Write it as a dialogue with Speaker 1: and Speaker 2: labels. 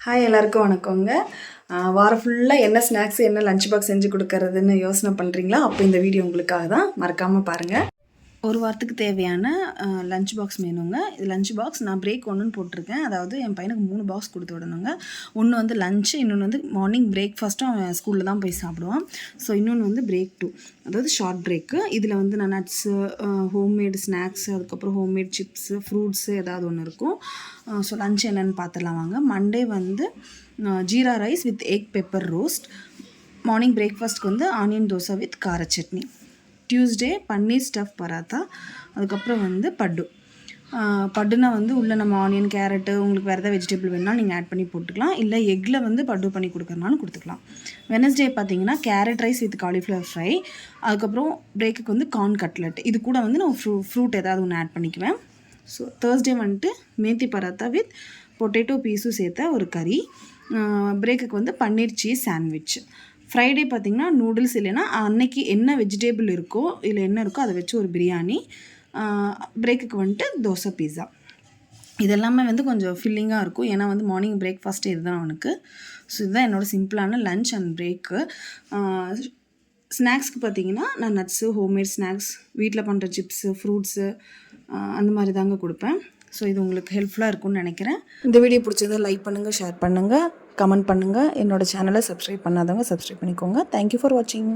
Speaker 1: Hi எல்லாருக்கும் வணக்கங்க. வாரம் ஃபுல்லாக என்ன ஸ்நாக்ஸ் என்ன லஞ்ச் பாக்ஸ் செஞ்சு கொடுக்கறதுன்னு யோசனை பண்ணுறீங்களா? அப்போ இந்த வீடியோ உங்களுக்காக தான், மறக்காமல் பாருங்கள். ஒரு வாரத்துக்கு தேவையான லஞ்ச் பாக்ஸ் வேணுங்க. இது லஞ்ச் பாக்ஸ் நான் பிரேக் 1ன்னு போட்டிருக்கேன். அதாவது என் பையனுக்கு 3 பாக்ஸ் கொடுத்து விடணுங்க. ஒன்று வந்து லஞ்சு, இன்னொன்று வந்து மார்னிங் பிரேக்ஃபாஸ்ட்டும் அவன் ஸ்கூலில் தான் போய் சாப்பிடுவான். ஸோ இன்னொன்று வந்து பிரேக் 2, அதாவது ஷார்ட் பிரேக்கு. இதில் வந்து நான் நட்ஸு, ஹோம்மேடு ஸ்நாக்ஸு, அதுக்கப்புறம் ஹோம்மேட் சிப்ஸு, ஃப்ரூட்ஸு ஏதாவது ஒன்று இருக்கும். ஸோ லஞ்ச் என்னென்னு பார்த்துடலாம் வாங்க. மண்டே வந்து jeera rice with egg pepper roast. Morning பிரேக்ஃபாஸ்ட்க்கு வந்து onion dosa with kara chutney. Tuesday paneer stuff paratha. அதுக்கப்புறம் வந்து பட்டுனா வந்து உள்ளே நம்ம ஆனியன், கேரட்டு, உங்களுக்கு வேறு ஏதாவது வெஜிடபிள் வேணும்னா நீங்கள் ஆட் பண்ணி போட்டுக்கலாம். இல்லை எக்கில் வந்து பட்டு பண்ணி கொடுக்குறனாலும் கொடுத்துக்கலாம். வெனஸ்டே பார்த்தீங்கன்னா carrot rice with cauliflower fry. அதுக்கப்புறம் பிரேக்குக்கு வந்து கார்ன் கட்லெட். இது கூட வந்து நான் ஃப்ரூட் ஏதாவது ஒன்று ஆட் பண்ணிக்குவேன். ஸோ தேர்ஸ்டே வந்துட்டு மேத்தி பராத்தா வித் பொட்டேட்டோ பீஸும் சேர்த்த ஒரு கறி. பிரேக்குக்கு வந்து பன்னீர் சீஸ் சாண்ட்விச். ஃப்ரைடே பார்த்திங்கன்னா நூடுல்ஸ், இல்லைன்னா அன்னைக்கு என்ன வெஜிடேபிள் இருக்கோ இல்லை என்ன இருக்கோ அதை வச்சு ஒரு பிரியாணி. பிரேக்குக்கு வந்துட்டு தோசை, பீஸா. இதெல்லாமே வந்து கொஞ்சம் ஃபில்லிங்காக இருக்கும், ஏன்னா வந்து மார்னிங் பிரேக்ஃபாஸ்ட்டு இதுதான் அவனுக்கு. ஸோ இதுதான் என்னோடய சிம்பிளான லன்ச் அண்ட் பிரேக்கு. ஸ்நாக்ஸ்க்கு பார்த்திங்கன்னா நான் நட்ஸு, ஹோம்மேட் ஸ்நாக்ஸ், வீட்டில் பண்ணுற சிப்ஸு, ஃப்ரூட்ஸு அந்த மாதிரி தாங்க கொடுப்பேன். ஸோ இது உங்களுக்கு ஹெல்ப்ஃபுல்லாக இருக்கும்னு நினைக்கிறேன். இந்த வீடியோ பிடிச்சதை லைக் பண்ணுங்கள், ஷேர் பண்ணுங்கள், கமெண்ட் பண்ணுங்கள். என்னோடய சேனலை சப்ஸ்கிரைப் பண்ணாதவங்க சப்ஸ்கிரைப் பண்ணிக்கோங்க. தேங்க்யூ ஃபார் வாட்சிங்.